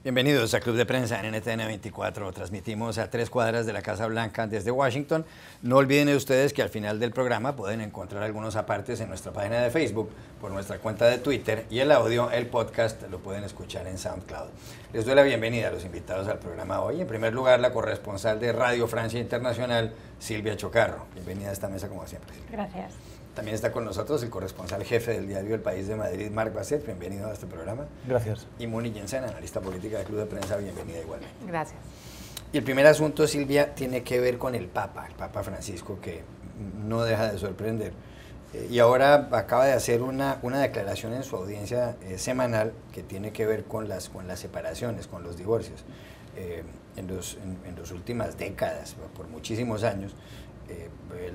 Bienvenidos a Club de Prensa en NTN 24. Transmitimos a 3 cuadras de la Casa Blanca desde Washington. No olviden ustedes que al final del programa pueden encontrar algunos apartes en nuestra página de Facebook, por nuestra cuenta de Twitter, y el audio, el podcast, lo pueden escuchar en SoundCloud. Les doy la bienvenida a los invitados al programa hoy. En primer lugar, la corresponsal de Radio Francia Internacional, Silvia Chocarro. Bienvenida a esta mesa como siempre, Silvia. Gracias. También está con nosotros el corresponsal jefe del diario El País de Madrid, Marc Basset. Bienvenido a este programa. Gracias. Y Moni Jensen, analista política del Club de Prensa. Bienvenida igualmente. Gracias. Y el primer asunto, Silvia, tiene que ver con el Papa Francisco, que no deja de sorprender. Y ahora acaba de hacer una declaración en su audiencia semanal que tiene que ver con las separaciones, con los divorcios. En las últimas décadas, por muchísimos años,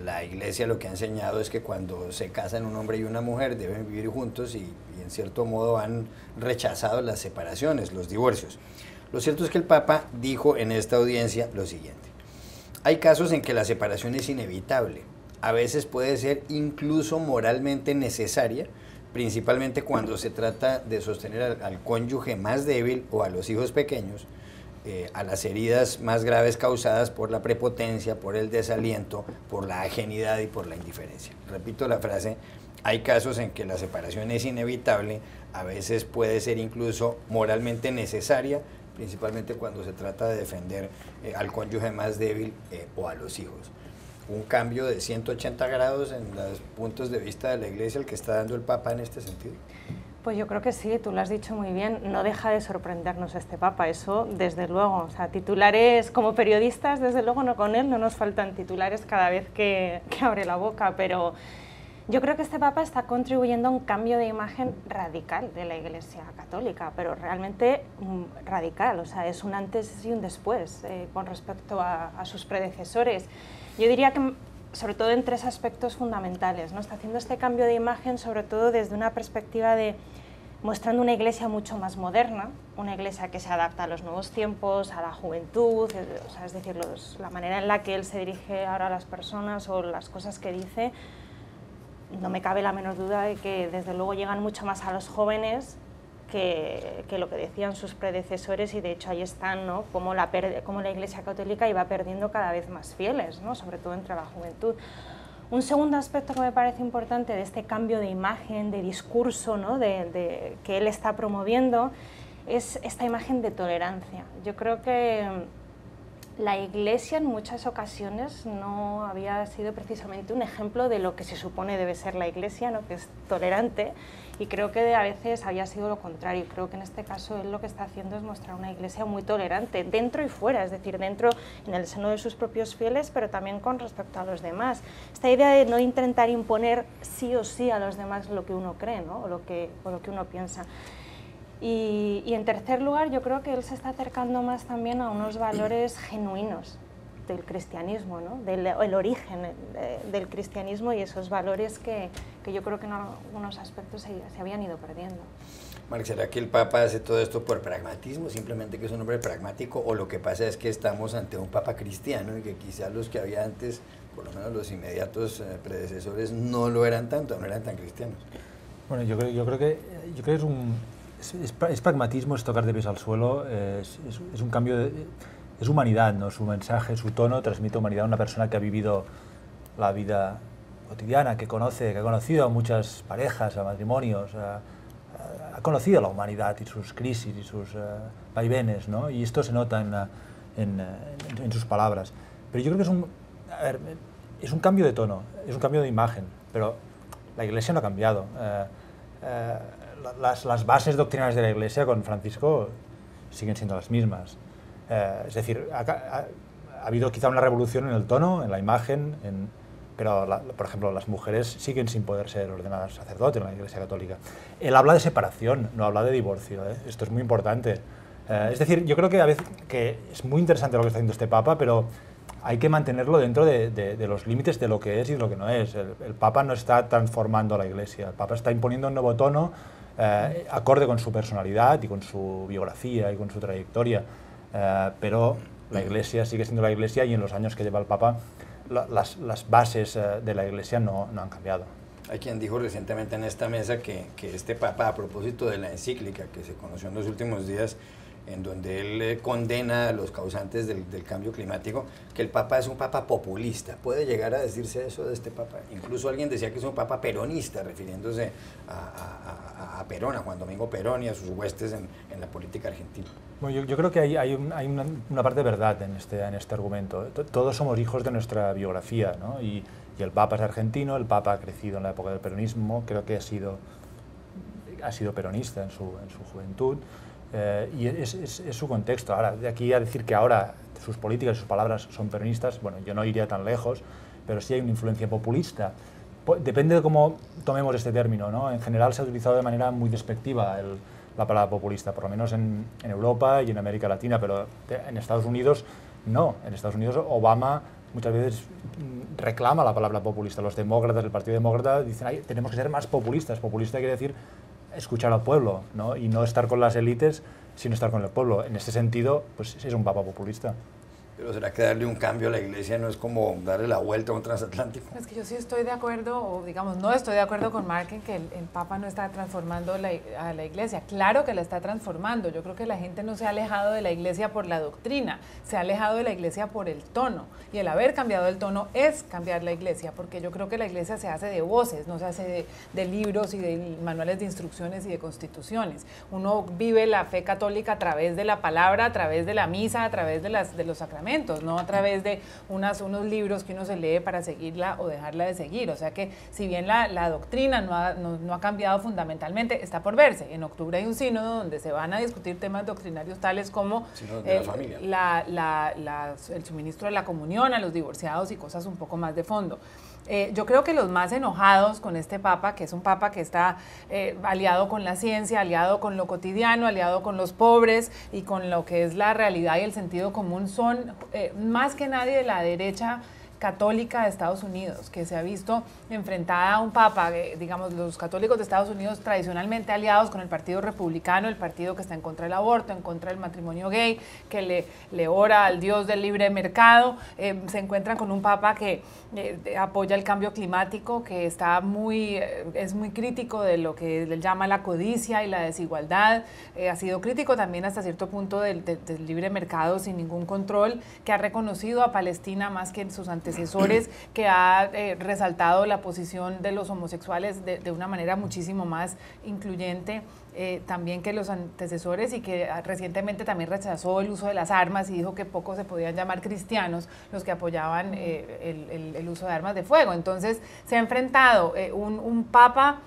la Iglesia lo que ha enseñado es que cuando se casan un hombre y una mujer deben vivir juntos y en cierto modo han rechazado las separaciones, los divorcios. Lo cierto es que el Papa dijo en esta audiencia lo siguiente: hay casos en que la separación es inevitable, a veces puede ser incluso moralmente necesaria, principalmente cuando se trata de sostener al cónyuge más débil o a los hijos pequeños, a las heridas más graves causadas por la prepotencia, por el desaliento, por la ajenidad y por la indiferencia. Repito la frase: hay casos en que la separación es inevitable, a veces puede ser incluso moralmente necesaria, principalmente cuando se trata de defender al cónyuge más débil o a los hijos. Un cambio de 180 grados en los puntos de vista de la Iglesia el que está dando el Papa en este sentido. Pues yo creo que sí, tú lo has dicho muy bien, no deja de sorprendernos este Papa, eso desde luego. O sea, titulares como periodistas, desde luego no, con él no nos faltan titulares cada vez que abre la boca, pero yo creo que este Papa está contribuyendo a un cambio de imagen radical de la Iglesia Católica, pero realmente radical, o sea, es un antes y un después con respecto a sus predecesores. Yo diría que sobre todo en 3 aspectos fundamentales, ¿no? Está haciendo este cambio de imagen sobre todo desde una perspectiva de mostrando una iglesia mucho más moderna, una iglesia que se adapta a los nuevos tiempos, a la juventud, o sea, es decir, la manera en la que él se dirige ahora a las personas o las cosas que dice, no me cabe la menor duda de que desde luego llegan mucho más a los jóvenes que lo que decían sus predecesores, y de hecho ahí están, ¿no? Como la Iglesia Católica iba perdiendo cada vez más fieles, ¿no? Sobre todo entre la juventud. Un segundo aspecto que me parece importante de este cambio de imagen, de discurso, ¿no? que él está promoviendo, es esta imagen de tolerancia. Yo creo que la Iglesia en muchas ocasiones no había sido precisamente un ejemplo de lo que se supone debe ser la Iglesia, ¿no? Que es tolerante, y creo que a veces había sido lo contrario. Creo que en este caso él lo que está haciendo es mostrar una Iglesia muy tolerante, dentro y fuera, es decir, dentro en el seno de sus propios fieles, pero también con respecto a los demás. Esta idea de no intentar imponer sí o sí a los demás lo que uno cree, ¿no? o lo que uno piensa. Y en tercer lugar, yo creo que él se está acercando más también a unos valores genuinos del cristianismo, ¿no? El origen del cristianismo y esos valores que yo creo que en algunos aspectos se habían ido perdiendo. Marc, ¿será que el Papa hace todo esto por pragmatismo, simplemente que es un hombre pragmático, o lo que pasa es que estamos ante un Papa cristiano y que quizás los que había antes, por lo menos los inmediatos predecesores, no lo eran tanto, no eran tan cristianos? Bueno, yo creo que es pragmatismo, es tocar de pies al suelo, es un cambio, es humanidad, ¿no? Su mensaje, su tono transmite humanidad a una persona que ha vivido la vida cotidiana, que ha conocido a muchas parejas, a matrimonios, ha conocido la humanidad y sus crisis y sus vaivenes, ¿no? Y esto se nota en sus palabras. Pero yo creo que es un cambio de tono, es un cambio de imagen, pero la Iglesia no ha cambiado. Las bases doctrinales de la Iglesia con Francisco siguen siendo las mismas. Es decir, ha habido quizá una revolución en el tono, en la imagen, pero, por ejemplo, las mujeres siguen sin poder ser ordenadas sacerdotes en la Iglesia Católica. Él habla de separación, no habla de divorcio, ¿eh? Esto es muy importante. Es decir, yo creo que a veces que es muy interesante lo que está haciendo este Papa, pero hay que mantenerlo dentro de los límites de lo que es y de lo que no es. El Papa no está transformando a la Iglesia, el Papa está imponiendo un nuevo tono acorde con su personalidad y con su biografía y con su trayectoria, pero la Iglesia sigue siendo la Iglesia, y en los años que lleva el Papa las bases de la Iglesia no han cambiado. Hay quien dijo recientemente en esta mesa que este Papa, a propósito de la encíclica que se conoció en los últimos días, en donde él condena a los causantes del cambio climático, que el Papa es un Papa populista. ¿Puede llegar a decirse eso de este Papa? Incluso alguien decía que es un Papa peronista, refiriéndose a Perón, a Juan Domingo Perón y a sus huestes en la política argentina. Bueno, yo creo que hay una parte de verdad en este argumento. Todos somos hijos de nuestra biografía, ¿no? Y el Papa es argentino, el Papa ha crecido en la época del peronismo, creo que ha sido peronista en su juventud. Y es su contexto. Ahora, de aquí a decir que ahora sus políticas y sus palabras son peronistas, bueno, yo no iría tan lejos, pero sí hay una influencia populista. Depende de cómo tomemos este término, ¿no? En general se ha utilizado de manera muy despectiva la palabra populista, por lo menos en Europa y en América Latina, pero en Estados Unidos no. En Estados Unidos Obama muchas veces reclama la palabra populista. Los demócratas, el Partido Demócrata, dicen, ay, tenemos que ser más populistas. Populista quiere decir escuchar al pueblo, ¿no? Y no estar con las élites, sino estar con el pueblo. En ese sentido, pues es un papa populista. Pero ¿será que darle un cambio a la Iglesia no es como darle la vuelta a un transatlántico? Es que yo sí estoy de acuerdo, o digamos, no estoy de acuerdo con Mark en que el Papa no está transformando a la Iglesia. Claro que la está transformando. Yo creo que la gente no se ha alejado de la Iglesia por la doctrina, se ha alejado de la Iglesia por el tono. Y el haber cambiado el tono es cambiar la Iglesia, porque yo creo que la Iglesia se hace de voces, no se hace de libros y de manuales de instrucciones y de constituciones. Uno vive la fe católica a través de la palabra, a través de la misa, a través de los sacramentos, no a través de unos libros que uno se lee para seguirla o dejarla de seguir. O sea que si bien la doctrina no ha cambiado fundamentalmente, está por verse. En octubre hay un sínodo donde se van a discutir temas doctrinarios tales como el suministro de la comunión a los divorciados y cosas un poco más de fondo. Yo creo que los más enojados con este Papa, que es un Papa que está aliado con la ciencia, aliado con lo cotidiano, aliado con los pobres y con lo que es la realidad y el sentido común, son más que nadie de la derecha católica de Estados Unidos, que se ha visto enfrentada a un papa, digamos, los católicos de Estados Unidos tradicionalmente aliados con el Partido Republicano, el partido que está en contra del aborto, en contra del matrimonio gay, que le ora al Dios del libre mercado, se encuentran con un papa que apoya el cambio climático, que es muy crítico de lo que él llama la codicia y la desigualdad, ha sido crítico también hasta cierto punto del libre mercado sin ningún control, que ha reconocido a Palestina más que en sus antecesores, que ha resaltado la posición de los homosexuales de una manera muchísimo más incluyente también que los antecesores, y que recientemente también rechazó el uso de las armas y dijo que pocos se podían llamar cristianos los que apoyaban el uso de armas de fuego. Entonces se ha enfrentado un papa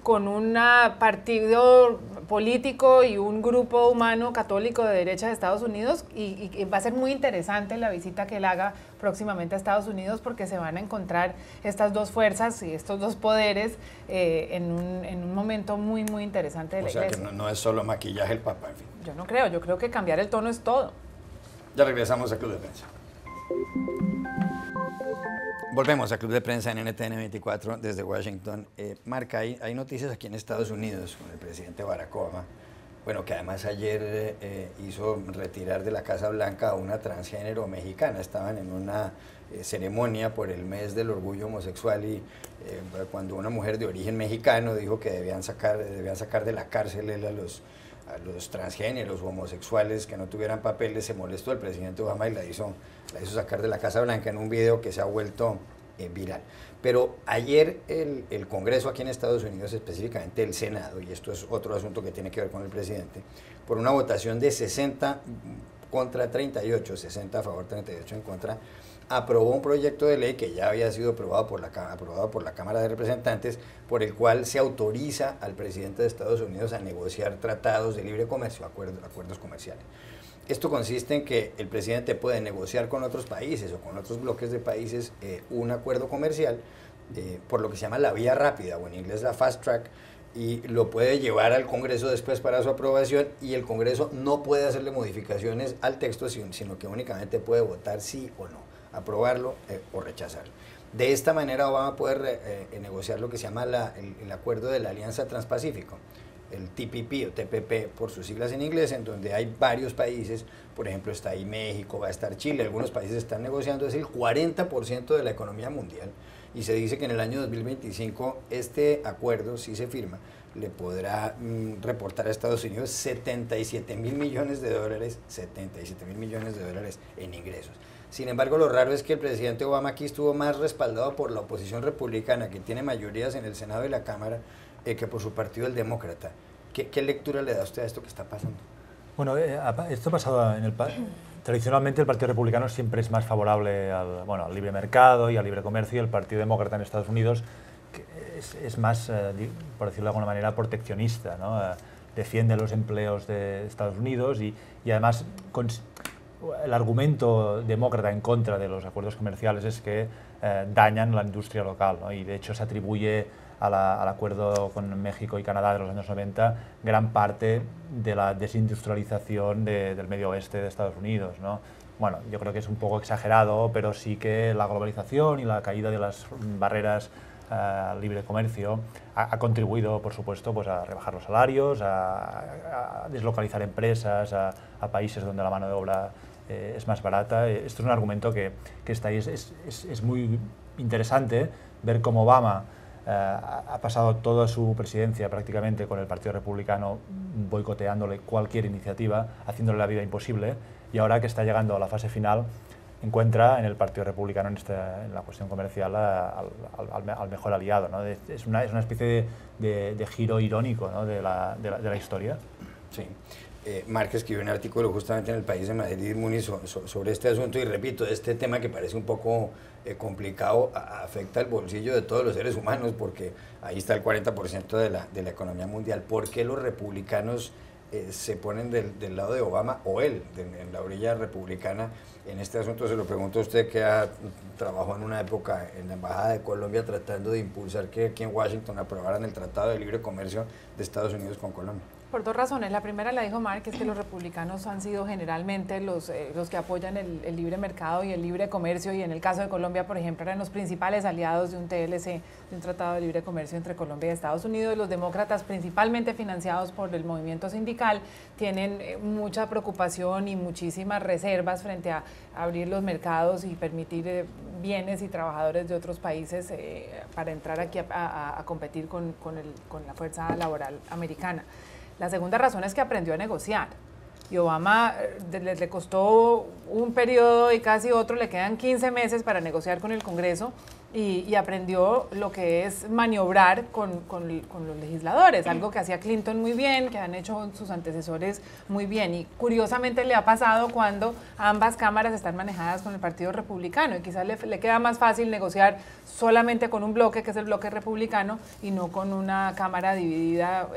con un partido político y un grupo humano católico de derecha de Estados Unidos, y va a ser muy interesante la visita que él haga próximamente a Estados Unidos, porque se van a encontrar estas dos fuerzas y estos dos poderes en un momento muy, muy interesante de la Iglesia. O sea que no es solo maquillaje el Papa, en fin. Yo creo que cambiar el tono es todo. Ya regresamos a Club de Prensa. Volvemos a Club de Prensa en NTN 24 desde Washington. Marca, hay noticias aquí en Estados Unidos con el presidente Barack Obama, bueno, que además ayer hizo retirar de la Casa Blanca a una transgénero mexicana. Estaban en una ceremonia por el mes del orgullo homosexual y cuando una mujer de origen mexicano dijo que debían sacar de la cárcel a los transgéneros o homosexuales que no tuvieran papeles, se molestó el presidente Obama y la hizo sacar de la Casa Blanca en un video que se ha vuelto viral. Pero ayer el Congreso aquí en Estados Unidos, específicamente el Senado, y esto es otro asunto que tiene que ver con el presidente, por una votación de 60 contra 38, 60 a favor, 38 en contra, aprobó un proyecto de ley que ya había sido aprobado por la Cámara de Representantes, por el cual se autoriza al presidente de Estados Unidos a negociar tratados de libre comercio, acuerdos comerciales. Esto consiste en que el presidente puede negociar con otros países o con otros bloques de países un acuerdo comercial por lo que se llama la vía rápida, o en inglés la fast track, y lo puede llevar al Congreso después para su aprobación, y el Congreso no puede hacerle modificaciones al texto, sino que únicamente puede votar sí o no, aprobarlo o rechazarlo. De esta manera Obama puede negociar lo que se llama el acuerdo de la Alianza Transpacífico, el TPP o TPP por sus siglas en inglés, en donde hay varios países, por ejemplo está ahí México, va a estar Chile, algunos países están negociando, es el 40% de la economía mundial, y se dice que en el año 2025 este acuerdo, si se firma, le podrá reportar a Estados Unidos 77 mil millones de dólares, 77 mil millones de dólares en ingresos. Sin embargo, lo raro es que el presidente Obama aquí estuvo más respaldado por la oposición republicana, que tiene mayorías en el Senado y la Cámara, que por su partido, el Demócrata. ¿Qué lectura le da usted a esto que está pasando? Bueno, esto ha pasado tradicionalmente el Partido Republicano siempre es más favorable al libre mercado y al libre comercio, y el Partido Demócrata en Estados Unidos es más, por decirlo de alguna manera, proteccionista, ¿no? Defiende los empleos de Estados Unidos y además el argumento demócrata en contra de los acuerdos comerciales es que dañan la industria local, ¿no? Y de hecho se atribuye al acuerdo con México y Canadá de los años 90 gran parte de la desindustrialización del medio oeste de Estados Unidos, ¿no? Bueno, yo creo que es un poco exagerado, pero sí que la globalización y la caída de las barreras al libre comercio ha contribuido, por supuesto, pues a rebajar los salarios, a deslocalizar empresas a países donde la mano de obra es más barata. Esto es un argumento que está ahí. Es muy interesante ver cómo Obama ha pasado toda su presidencia prácticamente con el Partido Republicano boicoteándole cualquier iniciativa, haciéndole la vida imposible, y ahora que está llegando a la fase final encuentra en el Partido Republicano en la cuestión comercial al mejor aliado, ¿no? Es una especie de giro irónico, ¿no? de la historia. Sí. Mark escribió un artículo justamente en El País de Madrid Muni sobre este asunto, y repito, este tema que parece un poco complicado afecta el bolsillo de todos los seres humanos, porque ahí está el 40% de la economía mundial. ¿Por qué los republicanos se ponen del lado de Obama, o él, en la orilla republicana en este asunto? Se lo pregunto a usted, que trabajó en una época en la Embajada de Colombia tratando de impulsar que aquí en Washington aprobaran el Tratado de Libre Comercio de Estados Unidos con Colombia. Por dos razones. La primera la dijo Mark, es que los republicanos han sido generalmente los que apoyan el libre mercado y el libre comercio, y en el caso de Colombia, por ejemplo, eran los principales aliados de un TLC, de un tratado de libre comercio entre Colombia y Estados Unidos. Los demócratas, principalmente financiados por el movimiento sindical, tienen mucha preocupación y muchísimas reservas frente a abrir los mercados y permitir bienes y trabajadores de otros países para entrar aquí a competir con la fuerza laboral americana. La segunda razón es que aprendió a negociar, y Obama le costó un periodo y casi otro, le quedan 15 meses para negociar con el Congreso, y aprendió lo que es maniobrar con los legisladores, algo que hacía Clinton muy bien, que han hecho sus antecesores muy bien, y curiosamente le ha pasado cuando ambas cámaras están manejadas con el Partido Republicano, y quizás le queda más fácil negociar solamente con un bloque, que es el bloque republicano, y no con una Cámara dividida,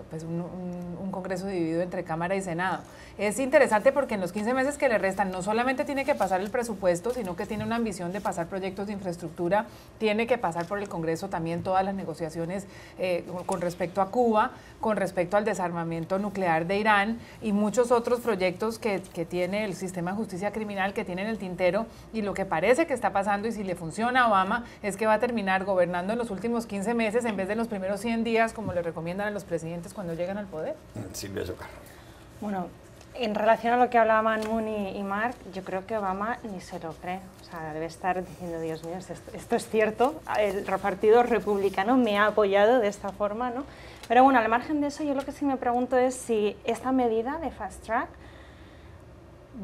pues un Congreso dividido entre Cámara y Senado. Es interesante porque en los 15 meses que le restan no solamente tiene que pasar el presupuesto, sino que tiene una ambición de pasar proyectos de infraestructura, tiene que pasar por el Congreso también todas las negociaciones con respecto a Cuba, con respecto al desarmamento nuclear de Irán y muchos otros proyectos que tiene el sistema de justicia criminal, que tiene en el tintero, y lo que parece que está pasando, y si le funciona a Obama, es que va a terminar gobernando en los últimos 15 meses en vez de en los primeros 100 días, como le recomiendan a los presidentes cuando llegan al poder. Silvia Socarro. Bueno, en relación a lo que hablaban Muni y Mark, yo creo que Obama ni se lo cree. O sea, debe estar diciendo, Dios mío, esto es cierto, el Partido Republicano me ha apoyado de esta forma, ¿no? Pero bueno, al margen de eso, yo lo que sí me pregunto es si esta medida de Fast Track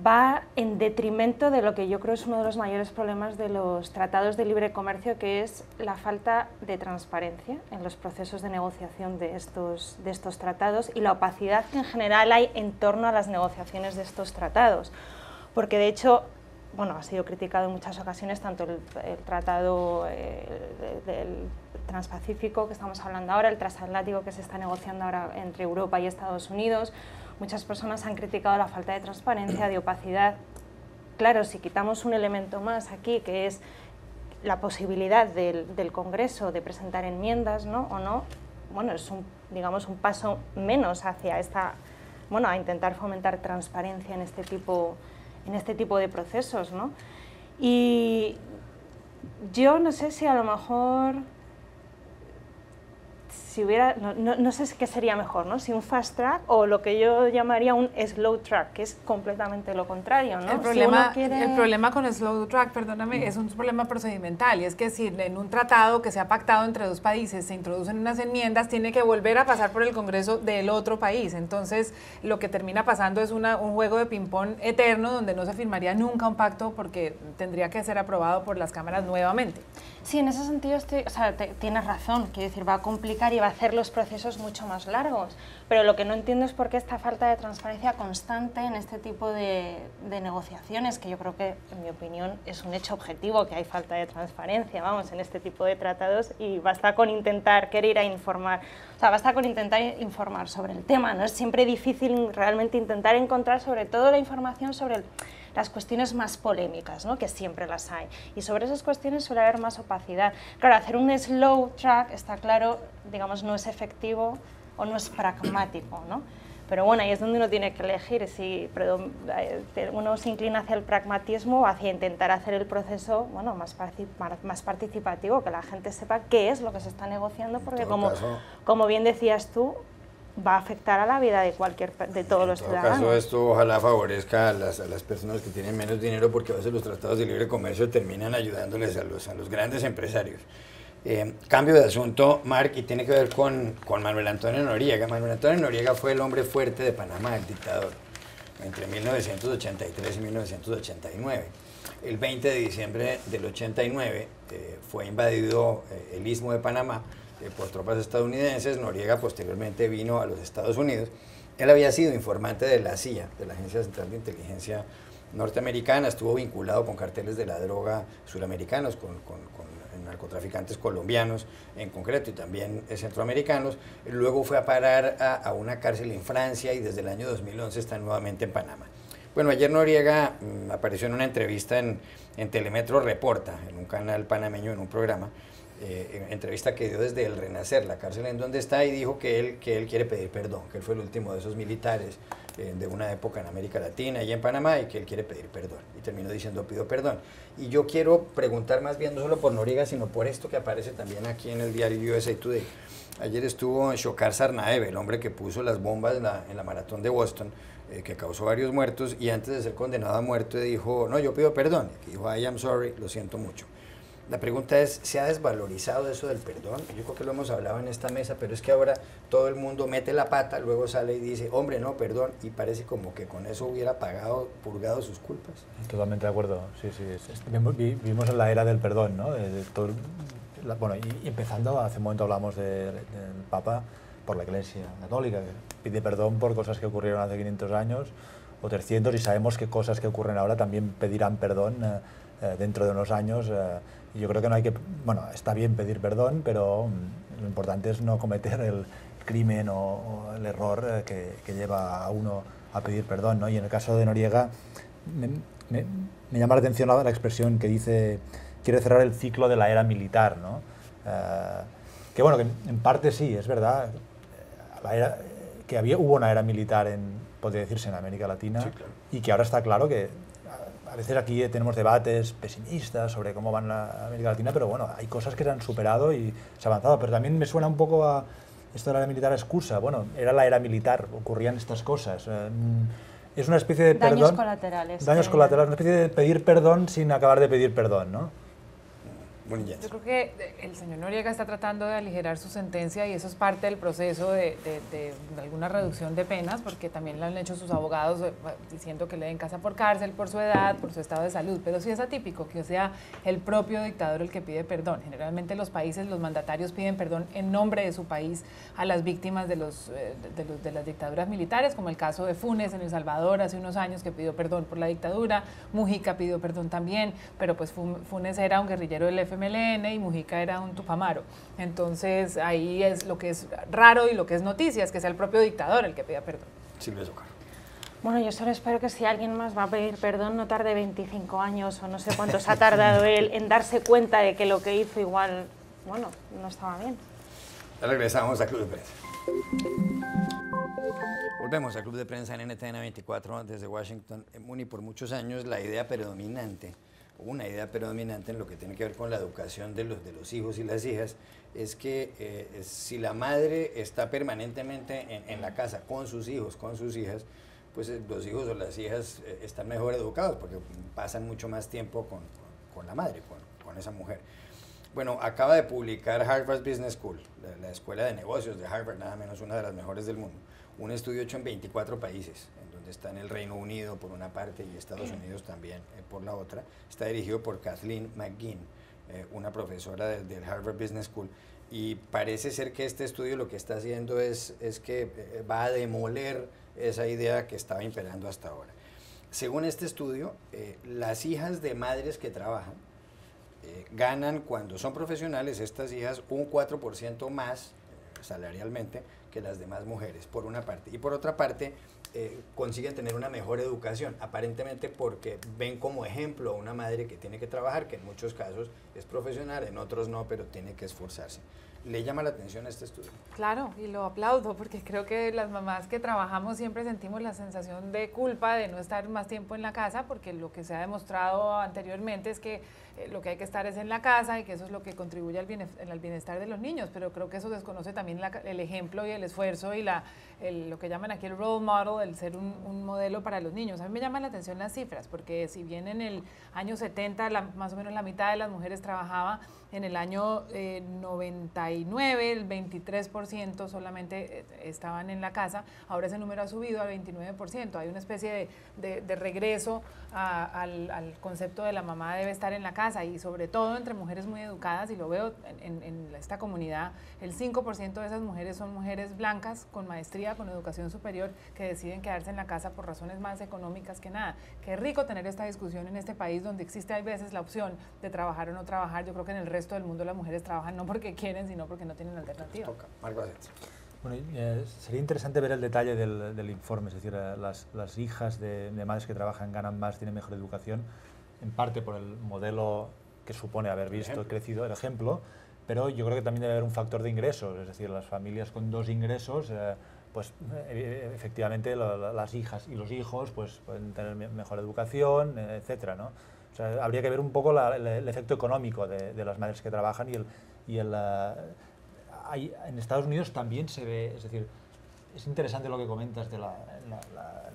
va en detrimento de lo que yo creo es uno de los mayores problemas de los tratados de libre comercio, que es la falta de transparencia en los procesos de negociación de estos tratados, y la opacidad que en general hay en torno a las negociaciones de estos tratados. Porque de hecho, bueno, ha sido criticado en muchas ocasiones tanto el tratado del Transpacífico que estamos hablando ahora, el transatlántico que se está negociando ahora entre Europa y Estados Unidos. Muchas personas han criticado la falta de transparencia, de opacidad. Claro, si quitamos un elemento más aquí, que es la posibilidad del Congreso de presentar enmiendas, ¿no? O no, bueno, es digamos un paso menos hacia a intentar fomentar transparencia en este tipo de procesos, ¿no? Y yo no sé si a lo mejor si hubiera, no sé qué sería mejor, ¿no? Si un fast track o lo que yo llamaría un slow track, que es completamente lo contrario, ¿no? El problema con el slow track, perdóname, es un problema procedimental, y es que si en un tratado que se ha pactado entre dos países se introducen unas enmiendas, tiene que volver a pasar por el Congreso del otro país. Entonces, lo que termina pasando es un juego de ping-pong eterno donde no se firmaría nunca un pacto porque tendría que ser aprobado por las cámaras nuevamente. Sí, en ese sentido tienes razón, quiero decir, va a complicar y va a hacer los procesos mucho más largos, pero lo que no entiendo es por qué esta falta de transparencia constante en este tipo de negociaciones, que yo creo que, en mi opinión, es un hecho objetivo que hay falta de transparencia, vamos, en este tipo de tratados, y basta con intentar querer informar, o sea, basta con intentar informar sobre el tema, ¿no? Es siempre difícil realmente intentar encontrar sobre todo la información sobre las cuestiones más polémicas, ¿no? Que siempre las hay, y sobre esas cuestiones suele haber más opacidad. Claro, hacer un slow track, está claro, digamos, no es efectivo o no es pragmático, ¿no? Pero bueno, ahí es donde uno tiene que elegir si uno se inclina hacia el pragmatismo o hacia intentar hacer el proceso, bueno, más participativo, que la gente sepa qué es lo que se está negociando, porque como bien decías tú, va a afectar a la vida de todos los ciudadanos. En todo caso, esto ojalá favorezca a las personas que tienen menos dinero, porque a veces los tratados de libre comercio terminan ayudándoles a los grandes empresarios. Cambio de asunto, Marc, y tiene que ver con Manuel Antonio Noriega. Manuel Antonio Noriega fue el hombre fuerte de Panamá, el dictador, entre 1983 y 1989. El 20 de diciembre del 89 fue invadido el Istmo de Panamá por tropas estadounidenses. Noriega posteriormente vino a los Estados Unidos. Él había sido informante de la CIA, de la Agencia Central de Inteligencia norteamericana, estuvo vinculado con carteles de la droga suramericanos, con narcotraficantes colombianos en concreto y también centroamericanos. Luego fue a parar a una cárcel en Francia y desde el año 2011 está nuevamente en Panamá. Bueno, ayer Noriega apareció en una entrevista en Telemetro Reporta, en un canal panameño, en un programa, entrevista que dio desde el Renacer, la cárcel en donde está, y dijo que él quiere pedir perdón, que él fue el último de esos militares de una época en América Latina y en Panamá, y que él quiere pedir perdón, y terminó diciendo pido perdón. Y yo quiero preguntar más bien no solo por Noriega, sino por esto que aparece también aquí en el diario USA Today. Ayer estuvo Shokar Sarnaev, el hombre que puso las bombas en la maratón de Boston, que causó varios muertos, y antes de ser condenado a muerte dijo, no, yo pido perdón, y dijo, I am sorry, lo siento mucho. La pregunta es, ¿se ha desvalorizado eso del perdón? Yo creo que lo hemos hablado en esta mesa, pero es que ahora todo el mundo mete la pata, luego sale y dice, hombre, no, perdón, y parece como que con eso hubiera purgado sus culpas. Totalmente de acuerdo, sí. Vivimos en la era del perdón, ¿no? Bueno, y empezando, hace un momento hablamos del Papa por la Iglesia Católica, que pide perdón por cosas que ocurrieron hace 500 años o 300, y sabemos que cosas que ocurren ahora también pedirán perdón dentro de unos años. Y yo creo que no hay que, bueno, está bien pedir perdón, pero lo importante es no cometer el crimen o el error que lleva a uno a pedir perdón, ¿no? Y en el caso de Noriega me llama la atención la expresión que dice, quiere cerrar el ciclo de la era militar, ¿no? Que bueno, que en parte sí, es verdad, hubo una era militar, podría decirse, en América Latina, sí, claro. Y que ahora está claro que a veces aquí tenemos debates pesimistas sobre cómo va la América Latina, pero bueno, hay cosas que se han superado y se ha avanzado. Pero también me suena un poco a esto de la era militar excusa. Bueno, era la era militar, ocurrían estas cosas. Es una especie de daños perdón. Colaterales. Daños colaterales, una especie de pedir perdón sin acabar de pedir perdón, ¿no? Yo creo que el señor Noriega está tratando de aligerar su sentencia, y eso es parte del proceso de alguna reducción de penas, porque también lo han hecho sus abogados diciendo que le den casa por cárcel, por su edad, por su estado de salud. Pero sí es atípico que sea el propio dictador el que pide perdón. Generalmente los países, los mandatarios piden perdón en nombre de su país a las víctimas de las dictaduras militares, como el caso de Funes en El Salvador hace unos años, que pidió perdón por la dictadura. Mujica pidió perdón también, pero pues Funes era un guerrillero del FMLN y Mujica era un tupamaro. Entonces ahí es lo que es raro y lo que es noticia, es que sea el propio dictador el que pida perdón. Silvia Socar. Bueno, yo solo espero que si alguien más va a pedir perdón no tarde 25 años o no sé cuántos ha tardado él en darse cuenta de que lo que hizo igual, bueno, no estaba bien. Ya regresamos a Club de Prensa. Volvemos a Club de Prensa en NTN 24 desde Washington. En Muni, por muchos años la idea predominante una idea predominante en lo que tiene que ver con la educación de los hijos y las hijas, es que si la madre está permanentemente en la casa con sus hijos, con sus hijas, pues los hijos o las hijas están mejor educados porque pasan mucho más tiempo con la madre, con esa mujer. Bueno, acaba de publicar Harvard Business School, la escuela de negocios de Harvard, nada menos una de las mejores del mundo, un estudio hecho en 24 países, en donde está en el Reino Unido por una parte y Estados Unidos también por la otra. Está dirigido por Kathleen McGinn, una profesora del Harvard Business School, y parece ser que este estudio lo que está haciendo es que va a demoler esa idea que estaba imperando hasta ahora. Según este estudio, las hijas de madres que trabajan ganan, cuando son profesionales, estas hijas un 4% más salarialmente que las demás mujeres, por una parte. Y por otra parte, consiguen tener una mejor educación, aparentemente porque ven como ejemplo a una madre que tiene que trabajar, que en muchos casos es profesional, en otros no, pero tiene que esforzarse. ¿Le llama la atención este estudio? Claro, y lo aplaudo porque creo que las mamás que trabajamos siempre sentimos la sensación de culpa de no estar más tiempo en la casa, porque lo que se ha demostrado anteriormente es que lo que hay que estar es en la casa y que eso es lo que contribuye al bienestar de los niños, pero creo que eso desconoce también el ejemplo y el esfuerzo y lo que llaman aquí el role model, el ser un modelo para los niños. A mí me llaman la atención las cifras, porque si bien en el año 70 más o menos la mitad de las mujeres trabajaba, en el año 99 el 23% solamente estaban en la casa, ahora ese número ha subido al 29%. Hay una especie de regreso al concepto de la mamá debe estar en la casa, y sobre todo entre mujeres muy educadas, y lo veo en esta comunidad, el 5% de esas mujeres son mujeres blancas con maestría, con educación superior, que deciden quedarse en la casa por razones más económicas que nada. Qué rico tener esta discusión en este país donde existe a veces la opción de trabajar o no trabajar. Yo creo que en el resto del mundo las mujeres trabajan no porque quieren, sino porque no tienen alternativa. Toca. Marco Asensio. Bueno, sería interesante ver el detalle del informe, es decir, las hijas de madres que trabajan ganan más, tienen mejor educación, en parte por el modelo que supone haber visto, crecido, el ejemplo, pero yo creo que también debe haber un factor de ingresos, es decir, las familias con dos ingresos, pues efectivamente las hijas y los hijos pues pueden tener mejor educación, etcétera, ¿no? O sea, habría que ver un poco el efecto económico de las madres que trabajan en Estados Unidos también se ve, es decir, es interesante lo que comentas de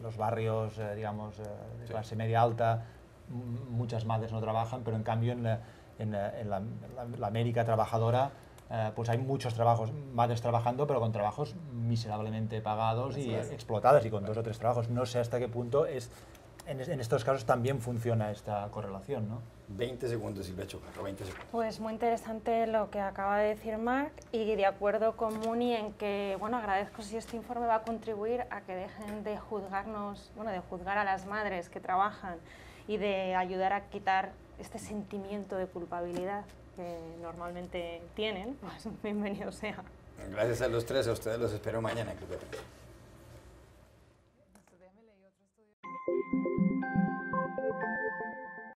los barrios, digamos, de clase media alta, muchas madres no trabajan, pero en cambio en la América trabajadora pues hay muchos madres trabajando, pero con trabajos miserablemente pagados y explotadas, y con 2 o 3 trabajos. No sé hasta qué punto en estos casos también funciona esta correlación, ¿no? 20 segundos, Silvia Chocarro, 20 segundos. Pues muy interesante lo que acaba de decir Marc, y de acuerdo con Muni en que, bueno, agradezco si este informe va a contribuir a que dejen de juzgarnos, bueno, de juzgar a las madres que trabajan y de ayudar a quitar este sentimiento de culpabilidad que normalmente tienen. Pues bienvenido sea. Gracias a los 3, a ustedes los espero mañana en Club de Prensa. Déjame leer otro estudio.